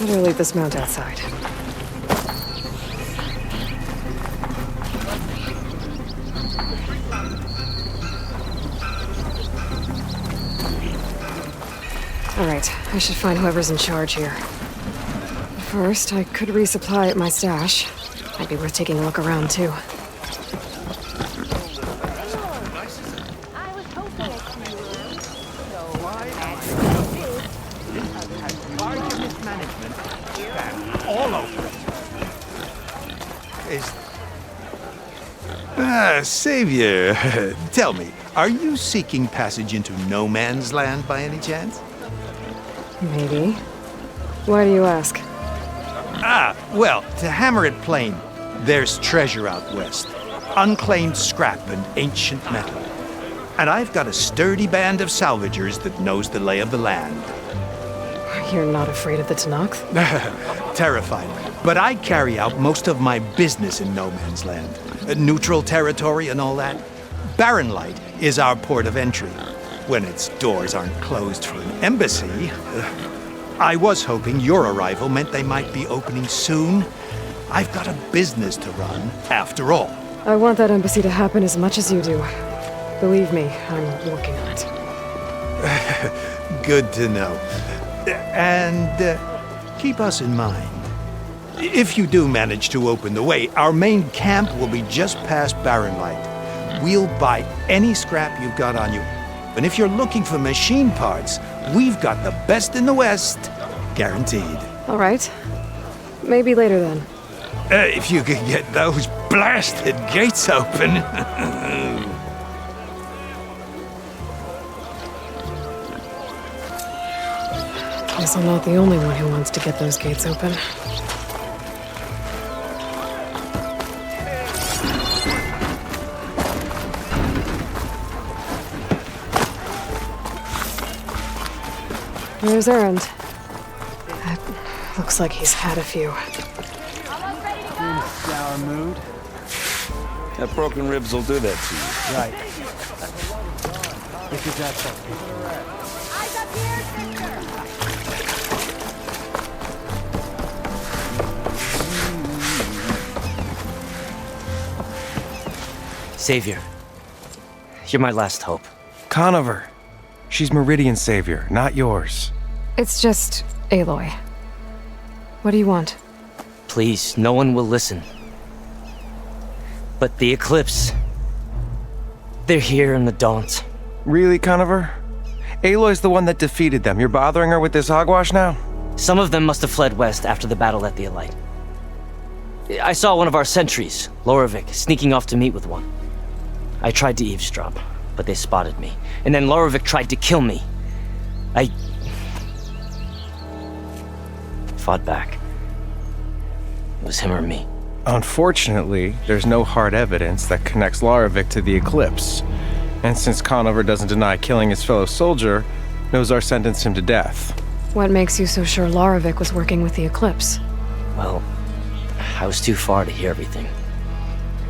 Better leave this mount outside. Alright, I should find whoever's in charge here. First, I could resupply at my stash. Might be worth taking a look around, too. All over. Savior, tell me, are you seeking passage into no man's land by any chance? Maybe. Why do you ask? Well, to hammer it plain, there's treasure out west. Unclaimed scrap and ancient metal. And I've got a sturdy band of salvagers that knows the lay of the land. You're not afraid of the Tenakth? Terrified. But I carry out most of my business in no man's land. Neutral territory and all that. Barren Light is our port of entry. When its doors aren't closed for an embassy. I was hoping your arrival meant they might be opening soon. I've got a business to run, after all. I want that embassy to happen as much as you do. Believe me, I'm working on it. Good to know. And keep us in mind. If you do manage to open the way, our main camp will be just past Barren Light. We'll buy any scrap you've got on you. And if you're looking for machine parts, we've got the best in the West. Guaranteed. All right. Maybe later then. If you could get those blasted gates open. Guess I'm not the only one who wants to get those gates open. Where's Errand? That looks like he's had a few. In sour mood. That broken ribs will do that to you. Right. If you got something. Eyes up here, sister! Savior, you're my last hope. Conover. She's Meridian's savior, not yours. It's just Aloy. What do you want? Please, no one will listen. But the Eclipse... they're here in the Daunt. Really, Conover? Aloy's the one that defeated them. You're bothering her with this hogwash now? Some of them must have fled west after the battle at the Elite. I saw one of our sentries, Loravik, sneaking off to meet with one. I tried to eavesdrop, but they spotted me. And then Loravik tried to kill me. I fought back. It was him or me. Unfortunately, there's no hard evidence that connects Loravik to the Eclipse. And since Conover doesn't deny killing his fellow soldier, Nozar sentenced him to death. What makes you so sure Loravik was working with the Eclipse? Well, I was too far to hear everything.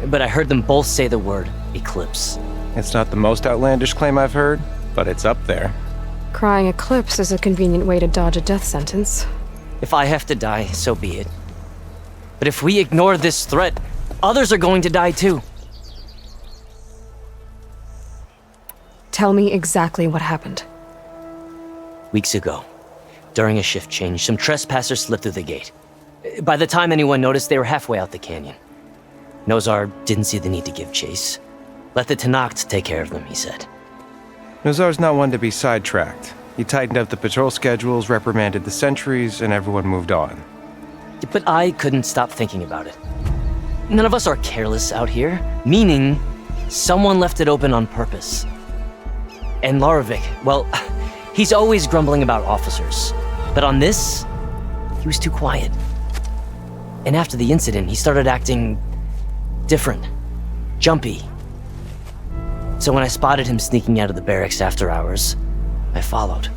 But I heard them both say the word Eclipse. It's not the most outlandish claim I've heard, but it's up there. Crying Eclipse is a convenient way to dodge a death sentence. If I have to die, so be it. But if we ignore this threat, others are going to die too. Tell me exactly what happened. Weeks ago, during a shift change, some trespassers slipped through the gate. By the time anyone noticed, they were halfway out the canyon. Nozar didn't see the need to give chase. Let the Tenakth take care of them, he said. Nozar's not one to be sidetracked. He tightened up the patrol schedules, reprimanded the sentries, and everyone moved on. But I couldn't stop thinking about it. None of us are careless out here, meaning someone left it open on purpose. And Loravik, well, he's always grumbling about officers. But on this, he was too quiet. And after the incident, he started acting different, jumpy. So when I spotted him sneaking out of the barracks after hours, I followed.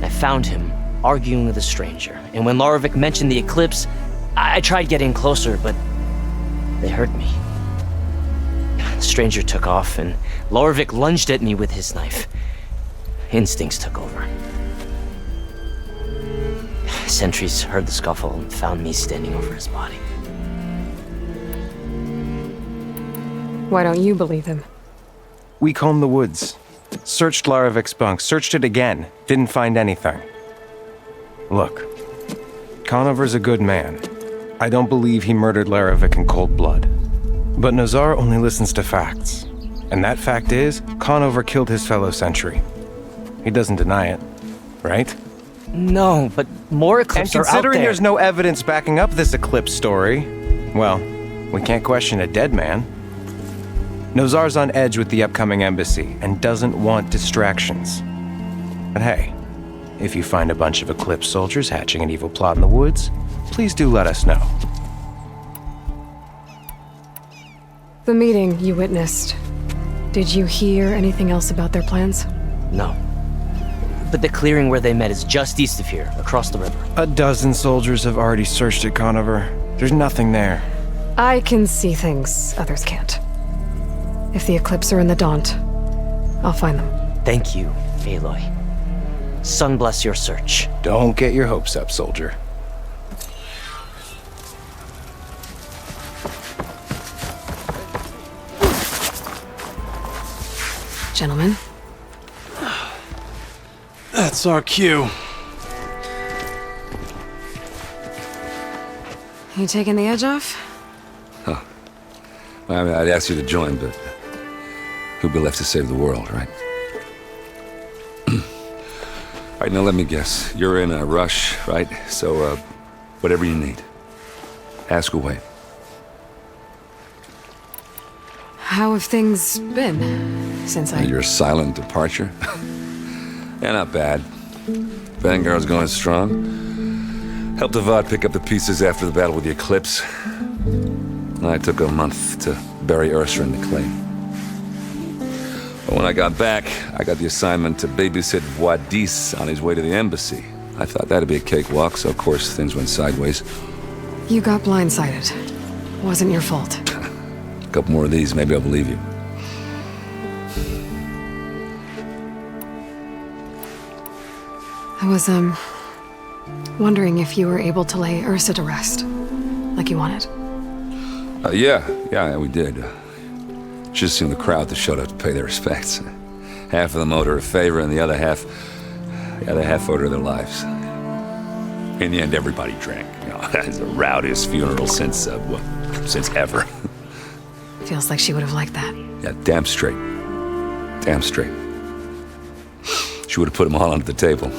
I found him arguing with a stranger, and when Loravik mentioned the Eclipse, I tried getting closer, but they heard me. The stranger took off, and Loravik lunged at me with his knife. Instincts took over. Sentries heard the scuffle and found me standing over his body. Why don't you believe him? We combed the woods, searched Larovik's bunk, searched it again, didn't find anything. Look, Conover's a good man. I don't believe he murdered Larovik in cold blood. But Nazar only listens to facts. And that fact is, Conover killed his fellow sentry. He doesn't deny it, right? No, but more Eclipse And are out considering there. there's no evidence backing up this Eclipse story, well, we can't question a dead man. Nozar's on edge with the upcoming embassy and doesn't want distractions. But hey, if you find a bunch of Eclipse soldiers hatching an evil plot in the woods, please do let us know. The meeting you witnessed. Did you hear anything else about their plans? No. But the clearing where they met is just east of here, across the river. A dozen soldiers have already searched it, Conover. There's nothing there. I can see things others can't. If the Eclipse are in the Daunt, I'll find them. Thank you, Aloy. Sun bless your search. Don't get your hopes up, soldier. Gentlemen, That's our cue. you taking the edge off? I mean, I'd ask you to join, but who'd be left to save the world, right? All right, now let me guess. You're in a rush, right? So, whatever you need, ask away. How have things been since Your silent departure? Yeah, not bad. Vanguard's going strong. Helped Avad pick up the pieces after the battle with the Eclipse. I took a month to bury Ursa in the claim. But when I got back, I got the assignment to babysit Wadis on his way to the embassy. I thought that'd be a cakewalk, so of course things went sideways. You got blindsided. Wasn't your fault. A couple more of these, maybe I'll believe you. I was, wondering if you were able to lay Ursa to rest, like you wanted. Yeah, we did. Should've seen the crowd that showed up to pay their respects. Half of them owed her a favor, and the other half owed her their lives. In the end, everybody drank. You know, it's the rowdiest funeral since ever. Feels like she would have liked that. Yeah, damn straight. Damn straight. She would have put them all under the table.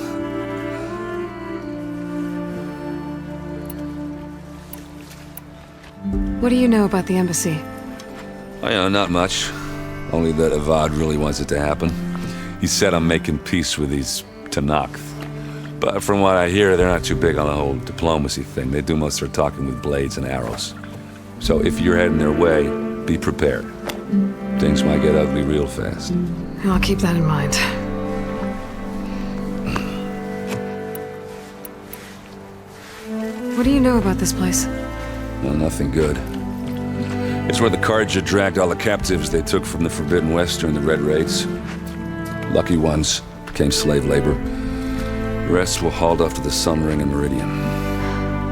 What do you know about the embassy? Oh, yeah, not much. Only that Avad really wants it to happen. He said I'm making peace with these Tanakh. But from what I hear, they're not too big on the whole diplomacy thing. They do most of their talking with blades and arrows. So if you're heading their way, be prepared. Things might get ugly real fast. I'll keep that in mind. What do you know about this place? Well, nothing good. It's where the Carja dragged all the captives they took from the Forbidden West during the Red Raids. Lucky ones became slave labor. The rest were hauled off to the Sun Ring and Meridian.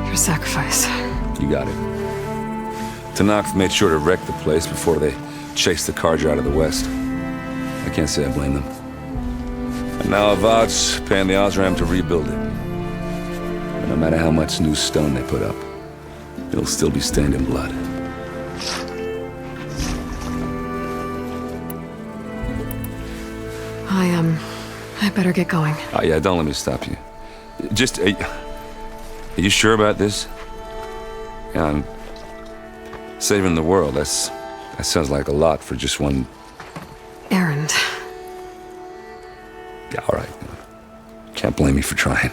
Your sacrifice. You got it. Tanakh made sure to wreck the place before they chased the Carja out of the West. I can't say I blame them. And now Avad's paying the Osram to rebuild it. And no matter how much new stone they put up, it'll still be stained in blood. I better get going. Oh, yeah, don't let me stop you. Just, are you sure about this? Yeah, I'm saving the world. That sounds like a lot for just one... Errand. Yeah, all right. Can't blame me for trying.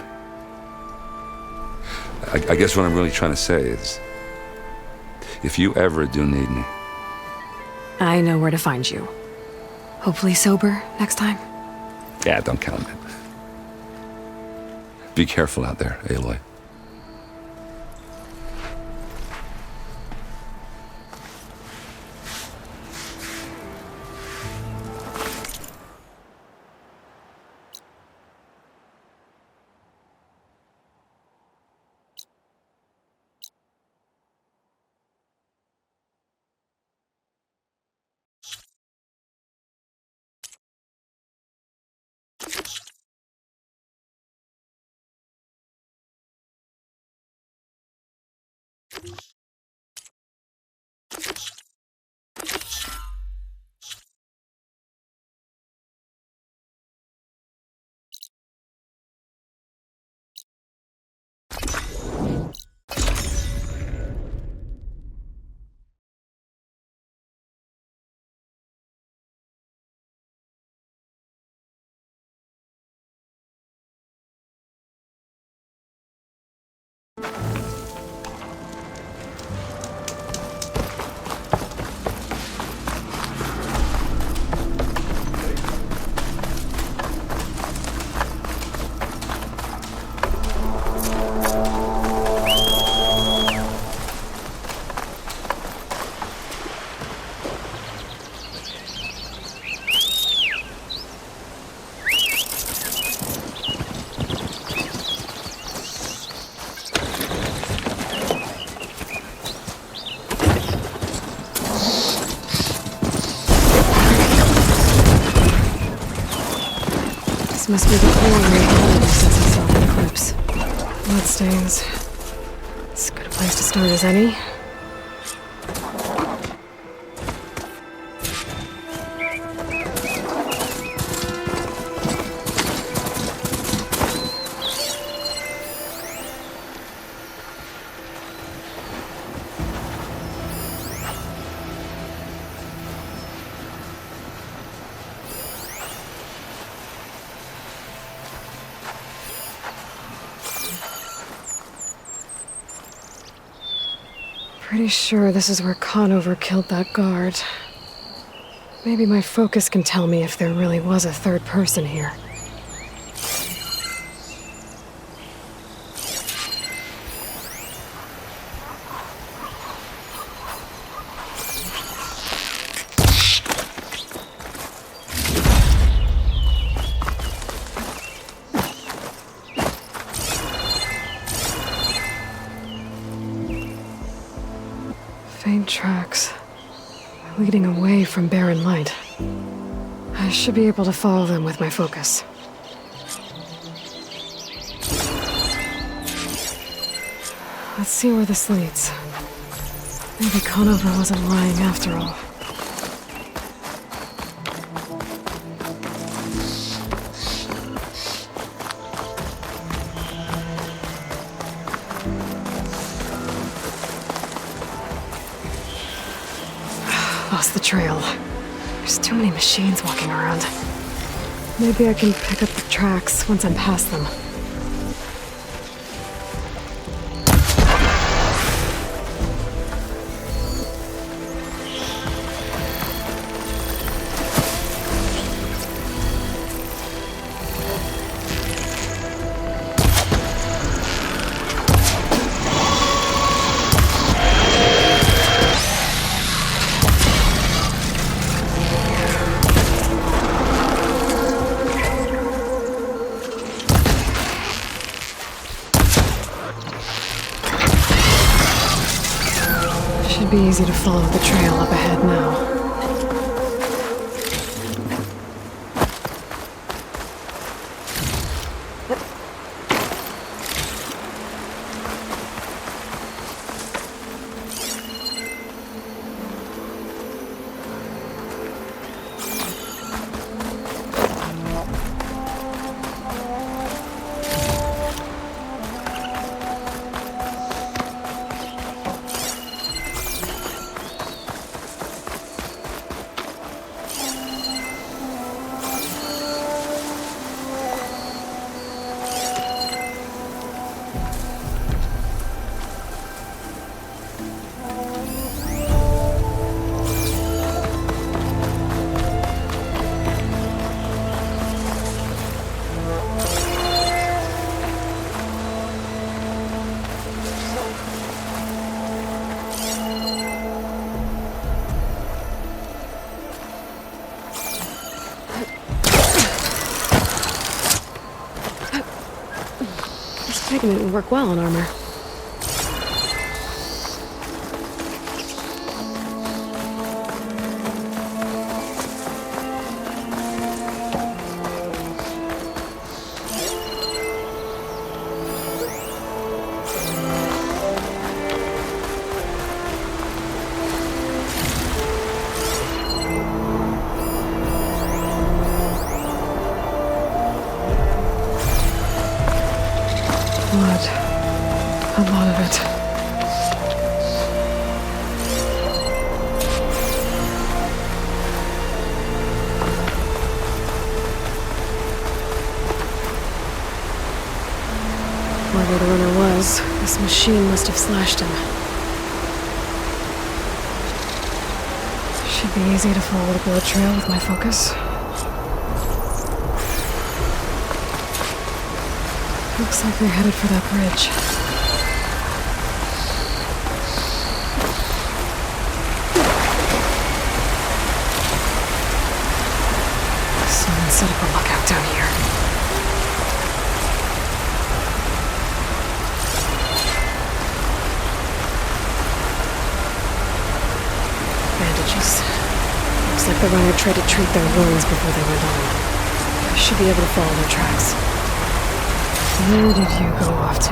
I guess what I'm really trying to say is, if you ever do need me... I know where to find you. Hopefully sober next time. Yeah, don't count on it. Be careful out there, Aloy. This must be the core since he saw the eclipse. Bloodstains. As good a place to start as any. Pretty sure this is where Conover killed that guard. Maybe my focus can tell me if there really was a third person here. Faint tracks, leading away from barren light. I should be able to follow them with my focus. Let's see where this leads. Maybe Conover wasn't lying after all. Lost the trail. There's too many machines walking around. Maybe I can pick up the tracks once I'm past them. Should be easy to follow the trail up ahead now. This pigment would work well on armor. Blood. A lot of it. Wherever the runner was, this machine must have slashed him. Should be easy to follow the blood trail with my focus. Looks like they're headed for that bridge. Someone set up a lookout down here. Bandages. Looks like the runner tried to treat their wounds before they went on. I should be able to follow their tracks. Where did you go off to?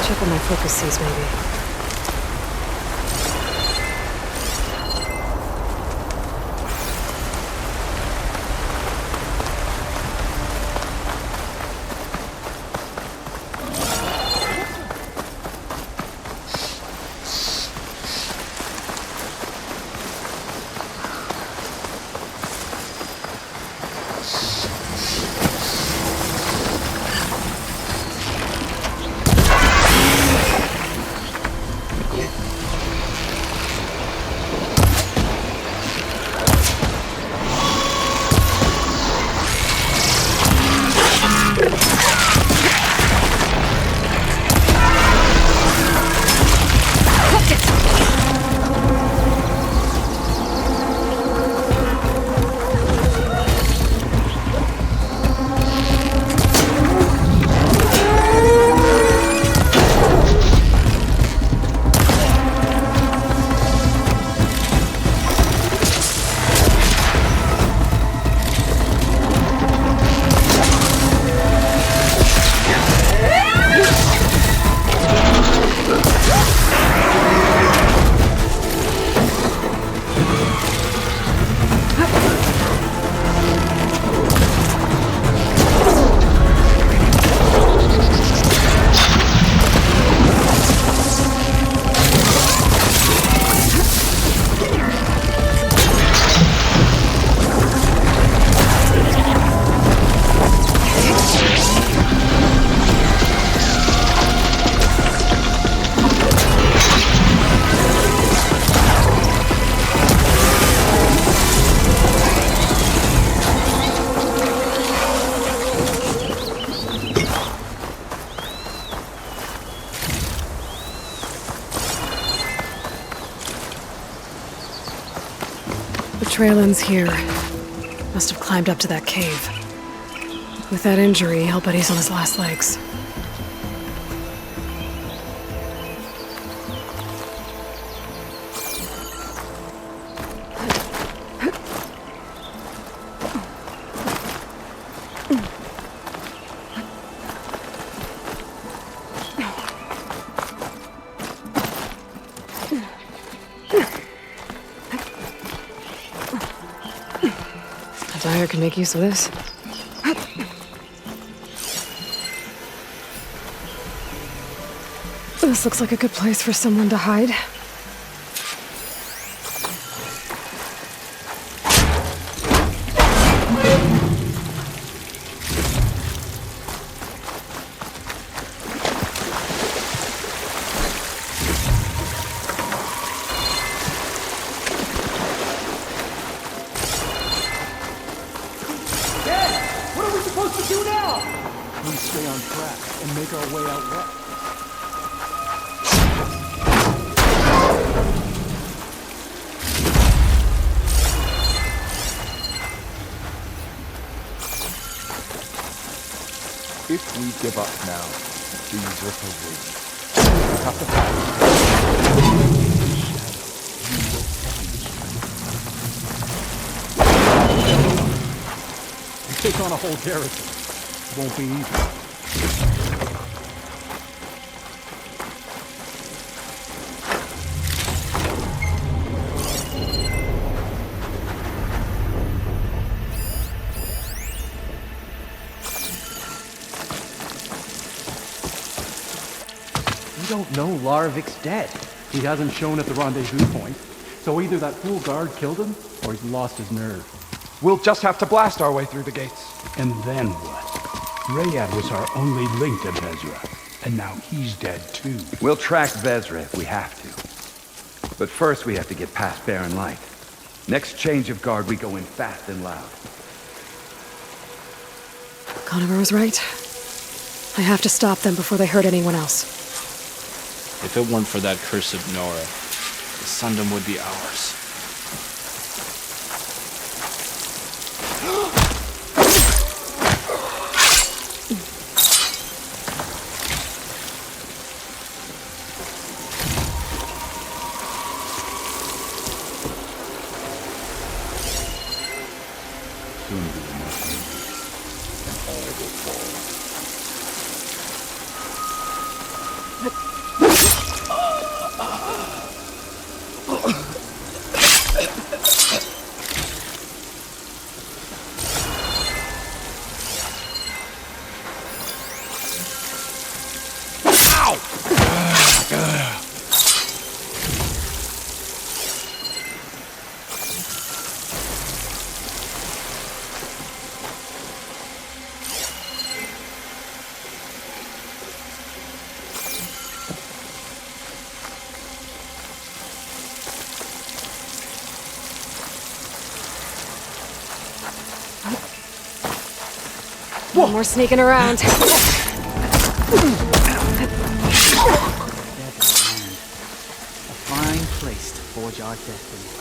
Check what my focus sees, maybe. The trail ends here. Must have climbed up to that cave. With that injury, I'll bet he's on his last legs. Dyer can make use of this. This looks like a good place for someone to hide. We stay on track and make our way out west. If we give up now, these ripples will have to fight. a whole garrison. Won't be easy. We don't know Larovic's dead. He hasn't shown at the rendezvous point, so either that fool guard killed him, or he's lost his nerve. We'll just have to blast our way through the gates. And then what? Rayad was our only link to Vezra, and now he's dead too. We'll track Vezra if we have to. But first we have to get past Barren Light. Next change of guard, we go in fast and loud. Conover was right. I have to stop them before they hurt anyone else. If it weren't for that curse of Nora, the Sundom would be ours. No more sneaking around. Dead land. A fine place to forge our destiny.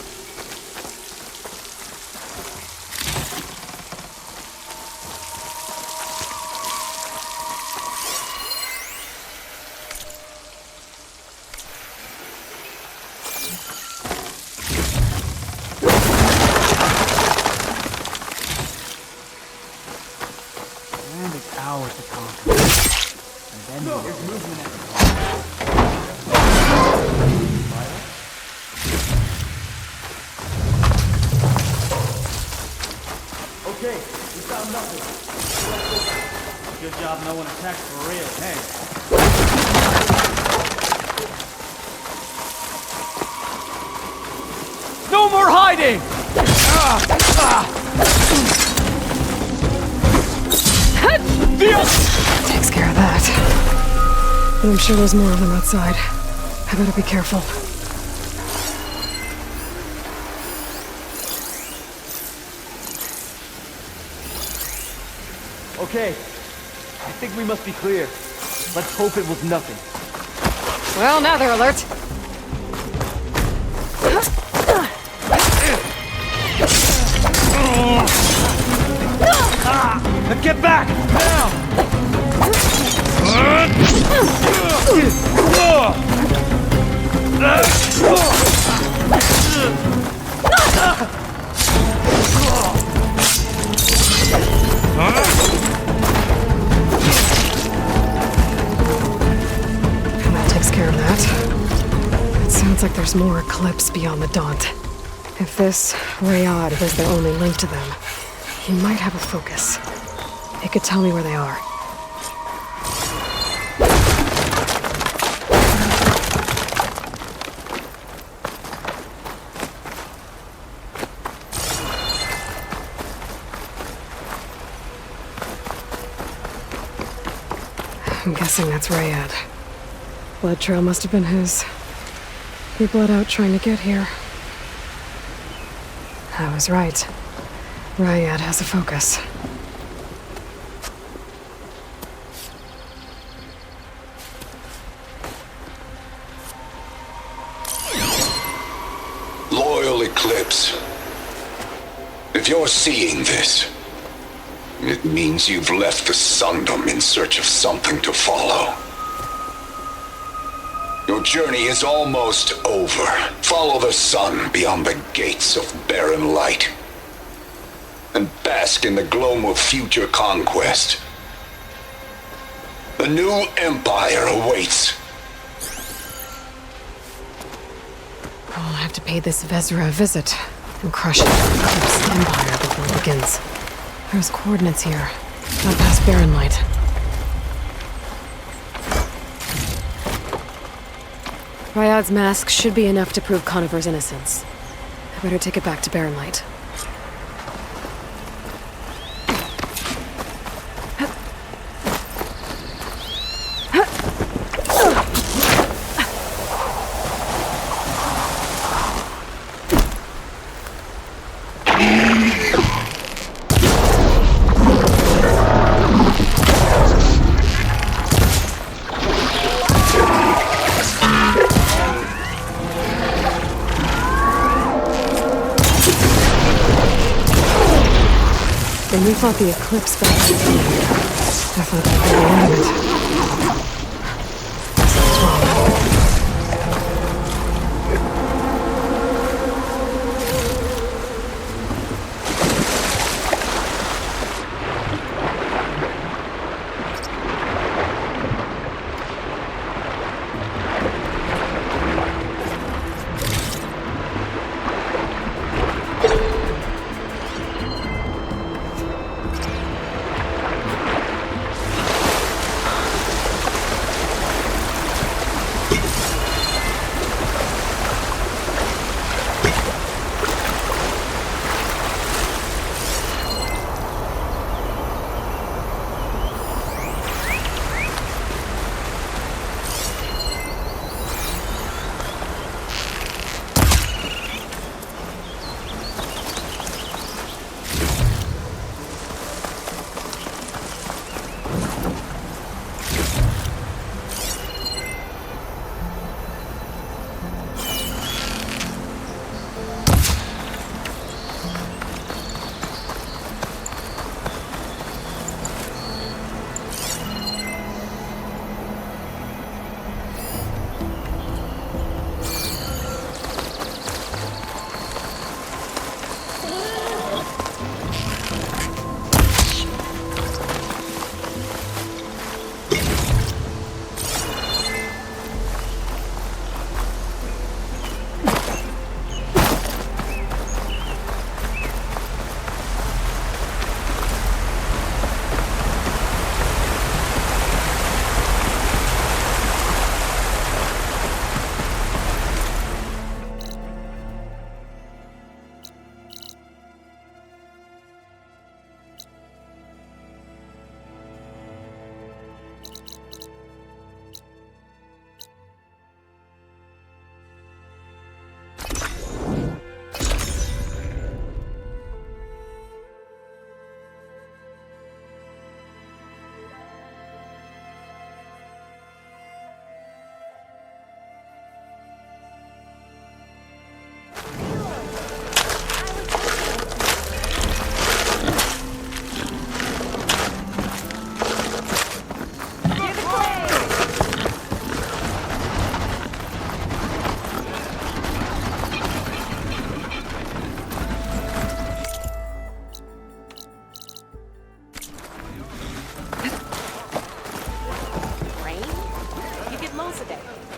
Land is ours to conquer. And then there's movement at the Okay, we found nothing. Good job no one attacked for real. Hey. No more hiding! Takes care of that. But I'm sure there's more of them outside. I better be careful. Okay, I think we must be clear. Let's hope it was nothing. Well, now they're alert. Get back! Now! That takes care of that. It sounds like there's more Eclipse beyond the Daunt. If this Rayad was their only link to them, he might have a focus. It could tell me where they are. I'm guessing that's Rayad. Blood trail must have been his. He bled out trying to get here. I was right. Rayad has a focus. Loyal Eclipse, if you're seeing this, it means you've left the Sundom in search of something to follow. Your journey is almost over. Follow the sun beyond the gates of Barren Light. and bask in the glow of future conquest. A new empire awaits. I'll have to pay this Vezra a visit and crush this empire before it begins. There's coordinates here, not past Barren Light. Ryad's mask should be enough to prove Conover's innocence. I better take it back to Barren Light. When we fought the Eclipse back in the I thought that would be the end of it. Something's wrong.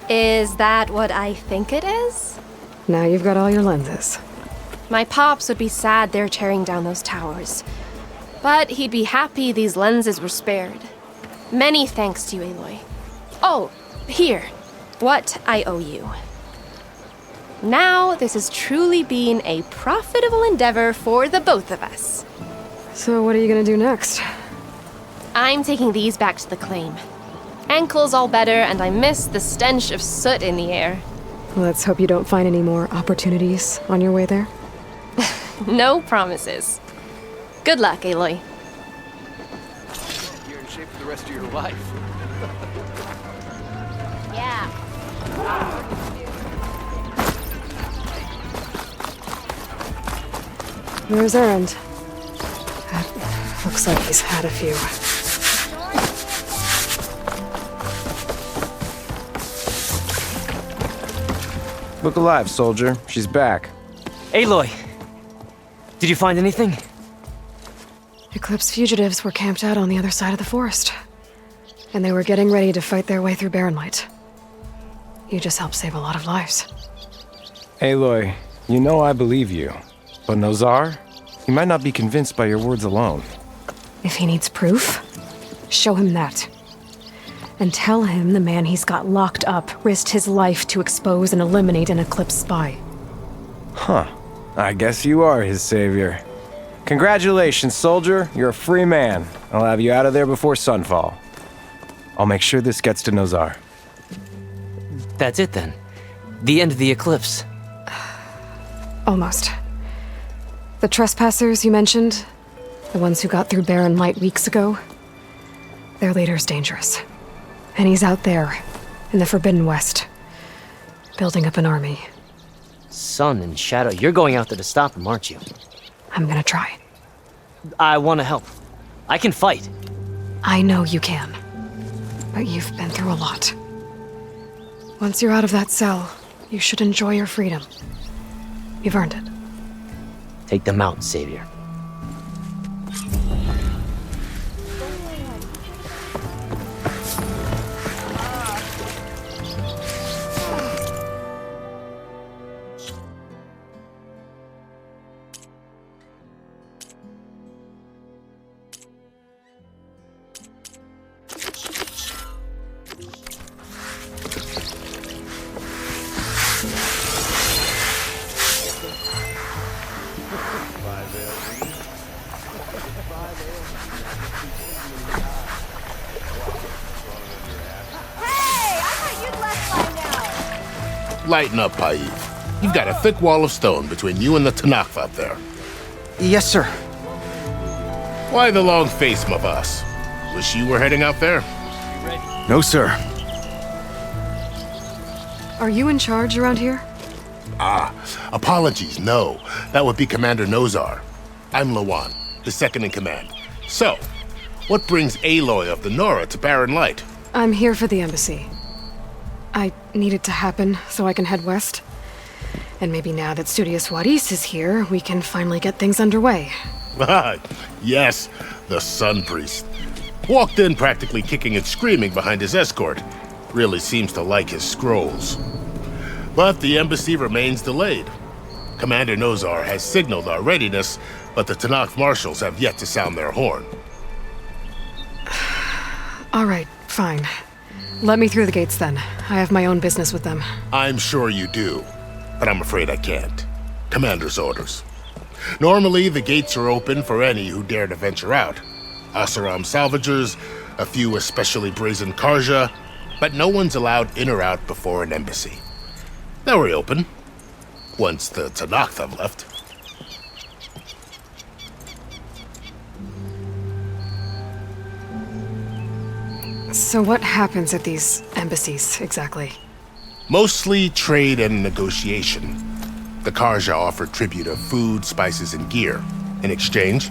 Is that what I think it is? Now you've got all your lenses. My pops would be sad they're tearing down those towers. But he'd be happy these lenses were spared. Many thanks to you, Aloy. Oh, here. What I owe you. Now this has truly been a profitable endeavor for the both of us. So what are you gonna do next? I'm taking these back to the claim. Ankle's all better, and I miss the stench of soot in the air. Let's hope you don't find any more opportunities on your way there. No promises. Good luck, Aloy. You're in shape for the rest of your life. Yeah. There's Erend. That looks like he's had a few. Look alive, soldier. She's back. Aloy! Did you find anything? Eclipse fugitives were camped out on the other side of the forest. And they were getting ready to fight their way through Barren Light. You just helped save a lot of lives. Aloy, you know I believe you. But Nozar? He might not be convinced by your words alone. If he needs proof, show him that. And tell him the man he's got locked up risked his life to expose and eliminate an Eclipse spy. Huh. I guess you are his savior. Congratulations, soldier. You're a free man. I'll have you out of there before sunfall. I'll make sure this gets to Nozar. That's it then. The end of the Eclipse. Almost. The trespassers you mentioned, the ones who got through Barren Light weeks ago, their leader's dangerous. And he's out there, in the Forbidden West, building up an army. Sun and Shadow, you're going out there to stop him, aren't you? I'm gonna try. I want to help. I can fight. I know you can. But you've been through a lot. Once you're out of that cell, you should enjoy your freedom. You've earned it. Take them out, Savior. Lighten up, Paiv. You've got a thick wall of stone between you and the Tanakh up there. Yes, sir. Why the long face, my boss? Wish you were heading out there? No, sir. Are you in charge around here? Apologies, no. That would be Commander Nozar. I'm Lawan, his second in command. So, what brings Aloy of the Nora to Barren Light? I'm here for the embassy. I need it to happen so I can head west. And maybe now that Studious Juarez is here, we can finally get things underway. Yes, the Sun Priest. Walked in practically kicking and screaming behind his escort. Really seems to like his scrolls. But the embassy remains delayed. Commander Nozar has signaled our readiness, but the Tanakh marshals have yet to sound their horn. All right, fine. Let me through the gates then. I have my own business with them. I'm sure you do, but I'm afraid I can't. Commander's orders. Normally, the gates are open for any who dare to venture out. Asaram salvagers, a few especially brazen Karja, but no one's allowed in or out before an embassy. They'll reopen, once the Tanakh have left. So what happens at these embassies, exactly? Mostly trade and negotiation. The Karja offer tribute of food, spices, and gear. In exchange,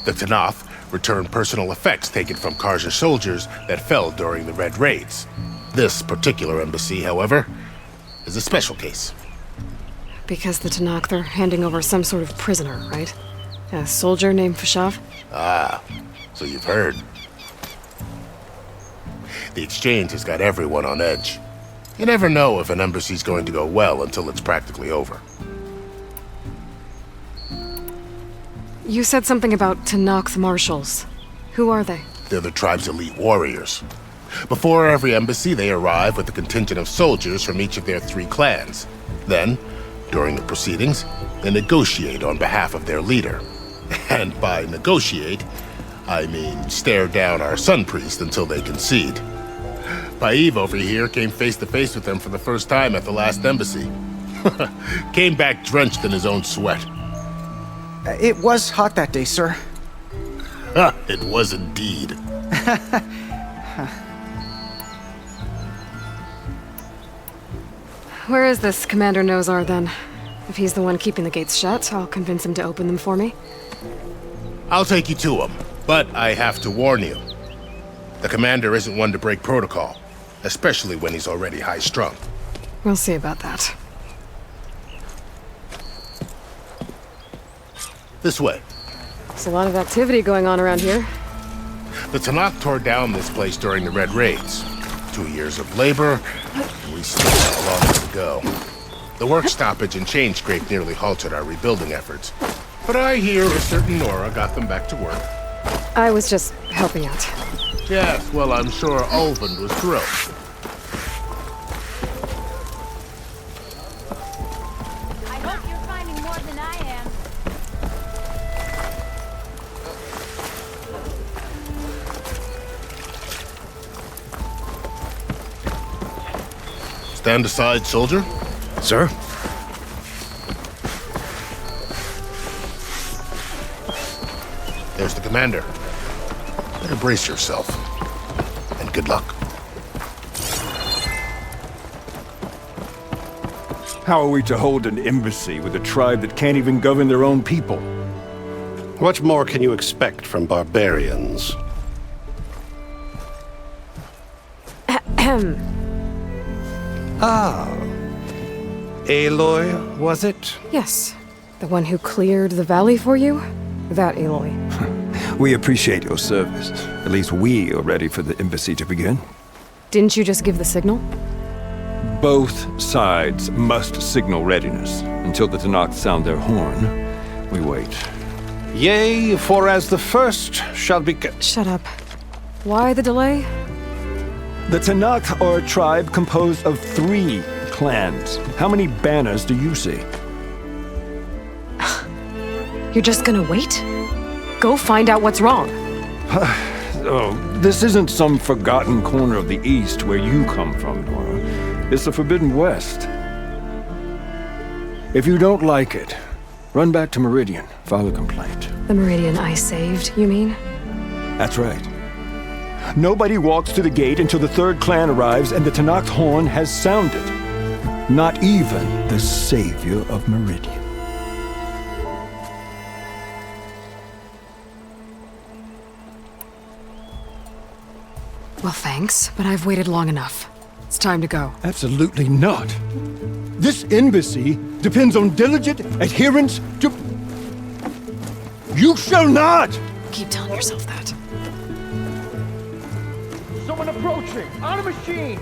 the Tanakh return personal effects taken from Karja soldiers that fell during the Red Raids. This particular embassy, however, is a special case. Because the Tanakh, they're handing over some sort of prisoner, right? A soldier named Fashav? Ah, so you've heard. The exchange has got everyone on edge. You never know if an embassy's going to go well until it's practically over. You said something about Tanakh marshals. Who are they? They're the tribe's elite warriors. Before every embassy, they arrive with a contingent of soldiers from each of their 3 clans. Then, during the proceedings, they negotiate on behalf of their leader. And by negotiate, I mean stare down our Sun Priest until they concede. Paiv over here came face to face with them for the first time at the last embassy. Came back drenched in his own sweat. It was hot that day, sir. It was indeed. Where is this Commander Nozar, then? If he's the one keeping the gates shut, I'll convince him to open them for me. I'll take you to him, but I have to warn you. The commander isn't one to break protocol, especially when he's already high-strung. We'll see about that. This way. There's a lot of activity going on around here. The Tanakh tore down this place during the Red Raids. 2 years of labor, and we still have a long way to go. The work stoppage and chain scrape nearly halted our rebuilding efforts. But I hear a certain Nora got them back to work. I was just helping out. Yes, well, I'm sure Ulvund was thrilled. I hope you're finding more than I am. Stand aside, soldier. Sir? There's the commander. Better brace yourself. And good luck. How are we to hold an embassy with a tribe that can't even govern their own people? What more can you expect from barbarians? Ah. Aloy, was it? Yes. The one who cleared the valley for you? That Aloy. We appreciate your service. At least we are ready for the embassy to begin. Didn't you just give the signal? Both sides must signal readiness. Until the Tanakh sound their horn, we wait. Yea, for as the first shall be... Shut up. Why the delay? The Tanakh are a tribe composed of 3 clans. How many banners do you see? You're just gonna wait? Go find out what's wrong. Oh, this isn't some forgotten corner of the East where you come from, Nora. It's the Forbidden West. If you don't like it, run back to Meridian, file a complaint. The Meridian I saved, you mean? That's right. Nobody walks to the gate until the 3rd clan arrives and the Tanakh horn has sounded. Not even the savior of Meridian. Well, thanks, but I've waited long enough. It's time to go. Absolutely not. This embassy depends on diligent adherence to... You shall not! Keep telling yourself that. Someone approaching! On a machine!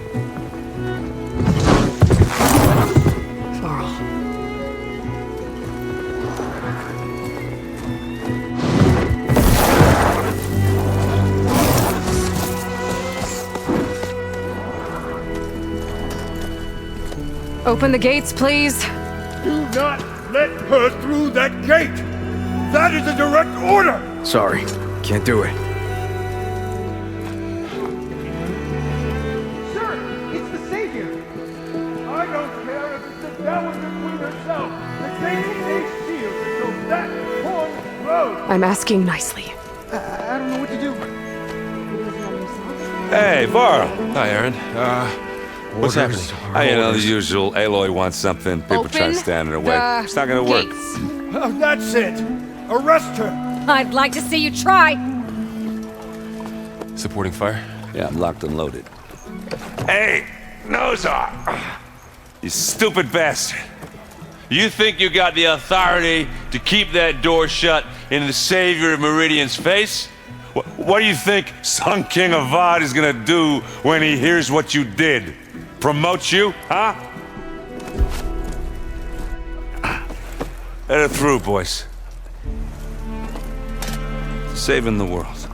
Varl. Open the gates, please. Do not let her through that gate! That is a direct order! Sorry, can't do it. Sir, it's the Savior! I don't care if it's the Dowager Queen herself. The gate stays sealed until that horn blows. I'm asking nicely. I don't know what to do. Hey, Varl. Hi, Aaron. What's happening? You know, the usual. Aloy wants something. People try to stand in her way. It's not gonna work. Oh, that's it! Arrest her! I'd like to see you try. Supporting fire? Yeah, I'm locked and loaded. Hey, Nozar! You stupid bastard. You think you got the authority to keep that door shut in the savior of Meridian's face? What do you think Sun King Avad is gonna do when he hears what you did? Promote you, huh? Let her through, boys. Saving the world.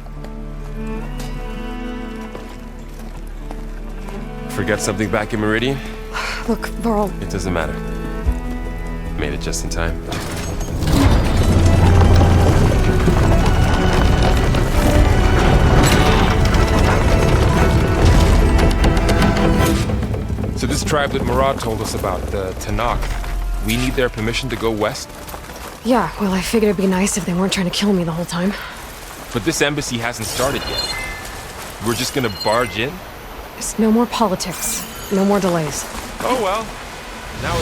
Forget something back in Meridian? Look, Varl. It doesn't matter. Made it just in time. So this tribe that Murad told us about, the Tanakh, we need their permission to go west? Yeah, well, I figured it'd be nice if they weren't trying to kill me the whole time. But this embassy hasn't started yet. We're just gonna barge in? Just no more politics. No more delays. Oh well. Now